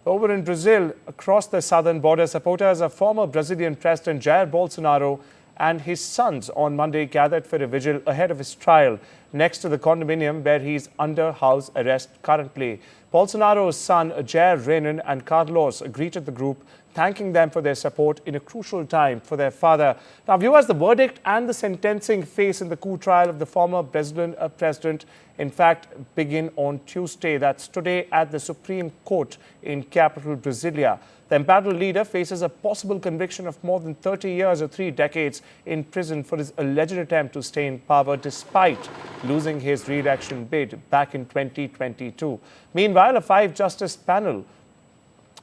Over in Brazil, across the southern border, supporters of former Brazilian President Jair Bolsonaro and his sons on Monday gathered for a vigil ahead of his trial next to the condominium where he's under house arrest currently. Bolsonaro's son, Jair Renan and Carlos, greeted the group, thanking them for their support in a crucial time for their father. Now, viewers, the verdict and the sentencing phase in the coup trial of the former president, in fact, begin on Tuesday. That's today at the Supreme Court in capital Brasilia. The embattled leader faces a possible conviction of more than 30 years or 3 decades in prison for his alleged attempt to stay in power despite losing his re-election bid back in 2022. Meanwhile, a 5-justice panel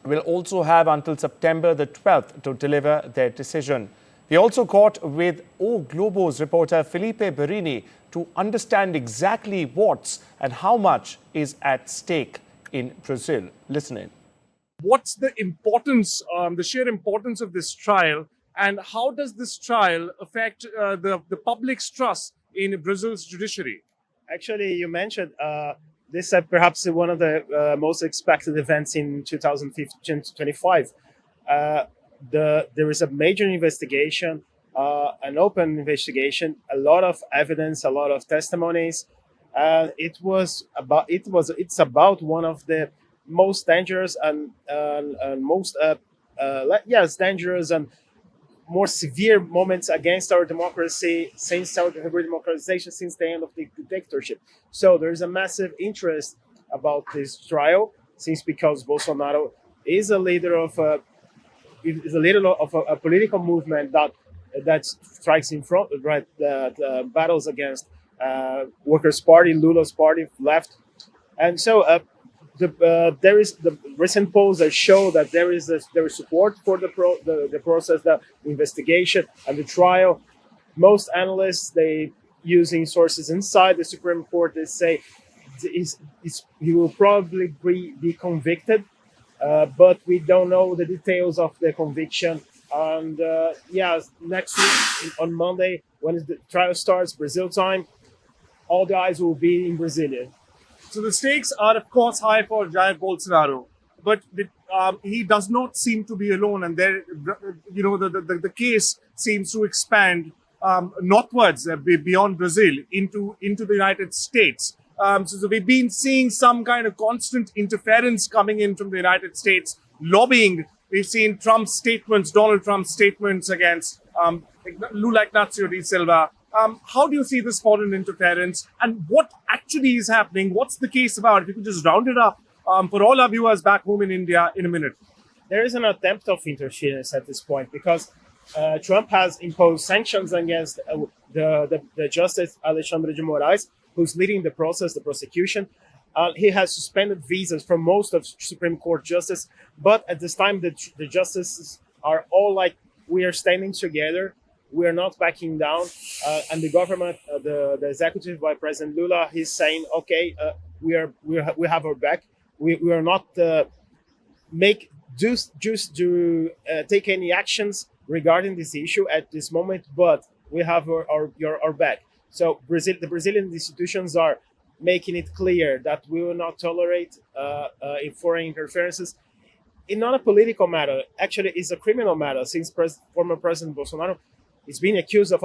will also have until September the 12th to deliver their decision. We also caught with O Globo's reporter Felipe Berini to understand exactly what's and how much is at stake in Brazil. Listen in. What's the importance, the sheer importance of this trial, and how does this trial affect the public's trust in Brazil's judiciary? Actually, you mentioned this is perhaps one of the most expected events in 2025. There is a major investigation, an open investigation, a lot of evidence, a lot of testimonies. It's about one of the most dangerous and most dangerous and more severe moments against our democracy since our democratization, since the end of the dictatorship. So there is a massive interest about this trial, because Bolsonaro is a leader of a political movement that strikes in front, right? That battles against Workers' Party, Lula's party, left, and so. There is the recent polls that show that there is support for the process, the investigation, and the trial. Most analysts, they using sources inside the Supreme Court, they say he will probably be convicted, but we don't know the details of the conviction. And next week on Monday, when the trial starts, Brazil time, all the eyes will be in Brasilia. So the stakes are, of course, high for Jair Bolsonaro, but he does not seem to be alone, and the case seems to expand northwards, beyond Brazil, into the United States. So we've been seeing some kind of constant interference coming in from the United States, lobbying. We've seen Donald Trump's statements against Lula Ignacio da Silva. How do you see this foreign interference, and what actually is happening? What's the case about? If you could just round it up for all our viewers back home in India in a minute. There is an attempt of interference at this point because Trump has imposed sanctions against the Justice Alexandre de Moraes, who's leading the process, the prosecution. He has suspended visas for most of Supreme Court justice, but at this time the justices are all like, we are standing together. We are not backing down, and the government, the executive by President Lula, he's saying, okay, we have our back. We are not take any actions regarding this issue at this moment, but we have our back. So the Brazilian institutions are making it clear that we will not tolerate foreign interferences. In not a political matter, actually, it's a criminal matter, since former President Bolsonaro is being accused of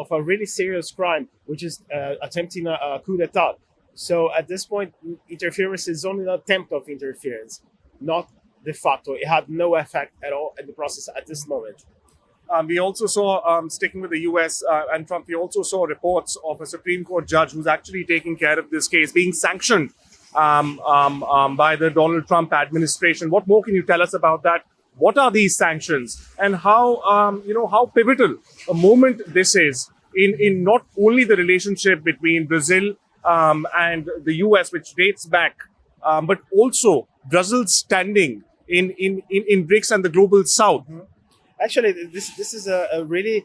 a really serious crime, which is attempting a coup d'etat. So at this point, interference is only an attempt of interference, not de facto. It had no effect at all in the process at this moment. We also saw, sticking with the US and Trump, we also saw reports of a Supreme Court judge who's actually taking care of this case, being sanctioned by the Donald Trump administration. What more can you tell us about that? What are these sanctions, and how pivotal a moment this is in not only the relationship between Brazil and the US, which dates back, but also Brazil's standing in BRICS and the global South? Mm-hmm. Actually, this is a really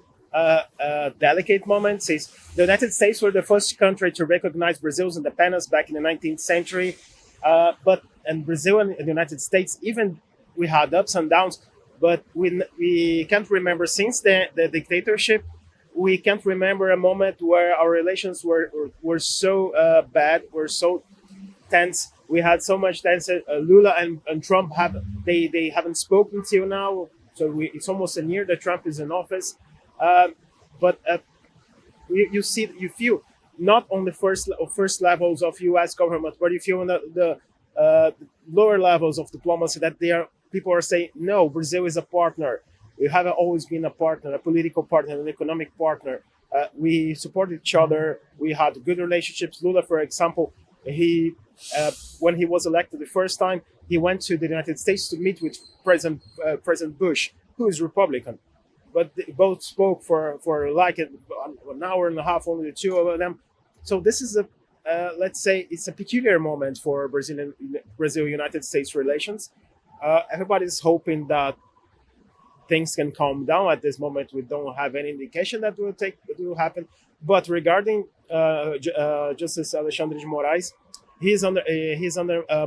delicate moment, since the United States were the first country to recognize Brazil's independence back in the 19th century. And Brazil and the United States, even we had ups and downs, but we can't remember since the dictatorship. We can't remember a moment where our relations were so bad, were so tense, We had so much tension. Lula and Trump they haven't spoken till now, so it's almost a year that Trump is in office. But you feel not on the first levels of U.S. government, but you feel on the lower levels of diplomacy that people are saying, no, Brazil is a partner. We haven't always been a partner, a political partner, an economic partner. We support each other. We had good relationships. Lula, for example, when he was elected the first time, he went to the United States to meet with President Bush, who is Republican. But they both spoke for like an hour and a half, only the two of them. So this is let's say it's a peculiar moment for Brazil-United States relations. Everybody's hoping that things can calm down. At this moment, we don't have any indication that will happen. But regarding Justice Alexandre de Moraes, he's under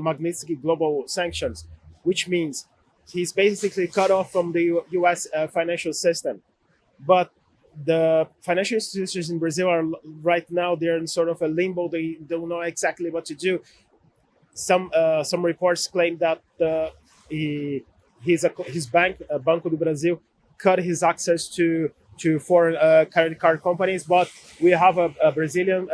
Magnitsky global sanctions, which means he's basically cut off from the U.S. Financial system. But the financial institutions in Brazil are right now, they're in sort of a limbo. They don't know exactly what to do. Some reports claim that his bank, Banco do Brasil, cut his access to foreign credit card companies, but we have a Brazilian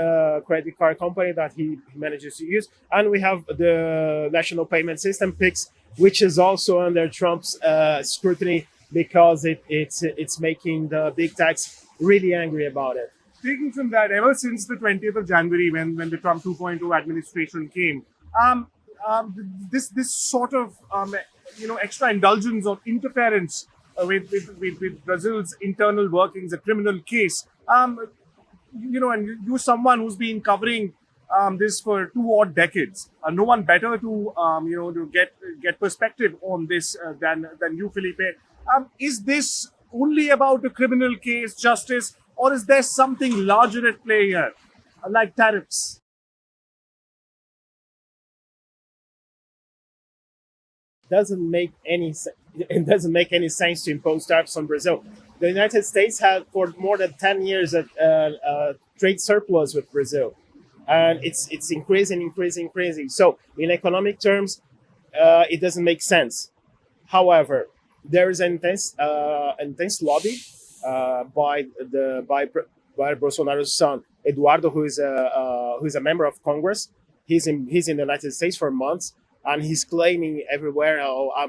credit card company that he manages to use, and we have the national payment system PIX, which is also under Trump's scrutiny because it's making the big techs really angry about it. Taking from that, ever since the 20th of January, when the Trump 2.0 administration came, this sort of extra indulgence or interference with Brazil's internal workings, a criminal case, and you're someone who's been covering this for 2 odd decades. No one better to get perspective on this than you, Felipe. Is this only about a criminal case, justice, or is there something larger at play here, like tariffs? It doesn't make any sense to impose tariffs on Brazil. The United States had for more than 10 years a trade surplus with Brazil, and it's increasing. So in economic terms, it doesn't make sense. However, there is an intense lobby by Bolsonaro's son Eduardo, who is a member of Congress. He's in the United States for months, and he's claiming everywhere, I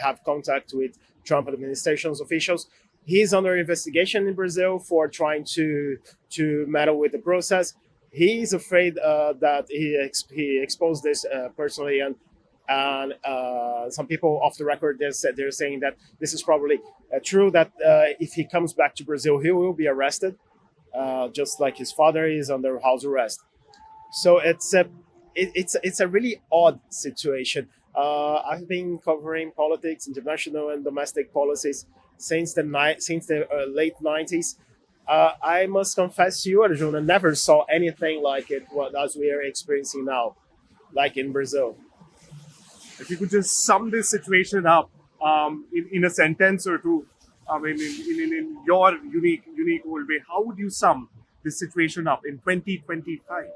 have contact with Trump administration's officials. He's under investigation in Brazil for trying to meddle with the process. He's afraid that he exposed this personally, and some people off the record they're saying that this is probably true. That if he comes back to Brazil, he will be arrested, just like his father is under house arrest. So it's a really odd situation. I've been covering politics, international and domestic policies since the late 90s. I must confess to you, Arjun, I never saw anything like it as we are experiencing now, like in Brazil. If you could just sum this situation up in a sentence or two, in your unique old way, how would you sum this situation up in 2025?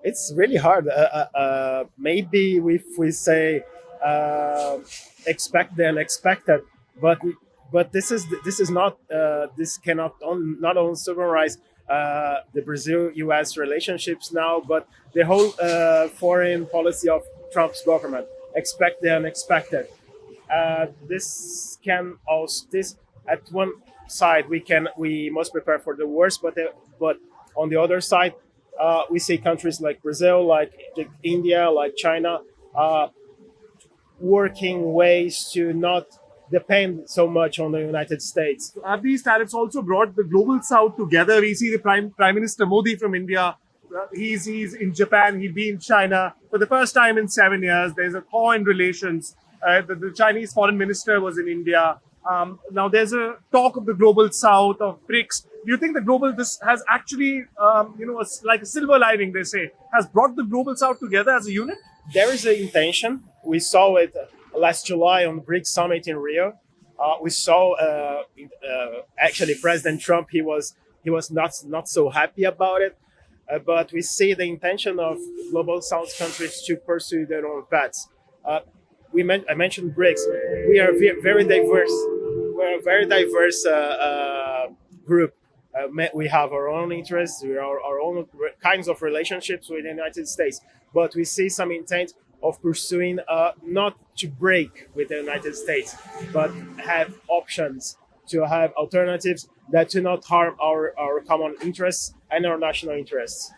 It's really hard. Maybe if we say expect the unexpected, but this is not this cannot not only summarize the Brazil-U.S. relationships now, but the whole foreign policy of Trump's government. Expect the unexpected. This at one side we must prepare for the worst, but on the other side, we see countries like Brazil, like India, like China, working ways to not depend so much on the United States. Have these tariffs also brought the global South together? We see the Prime Minister Modi from India. He's in Japan. He'll be in China for the first time in 7 years. There's a thaw in relations. The Chinese foreign minister was in India. Now there's a talk of the global South, of BRICS. Do you think this has actually, like a silver lining, they say, has brought the global South together as a unit? There is an intention. We saw it last July on the BRICS summit in Rio. We saw actually President Trump. He was not so happy about it. but we see the intention of global South countries to pursue their own paths. I mentioned BRICS. We are very diverse. We're a very diverse group. We have our own interests, our own kinds of relationships with the United States, but we see some intent of pursuing not to break with the United States, but have options, to have alternatives that do not harm our common interests and our national interests.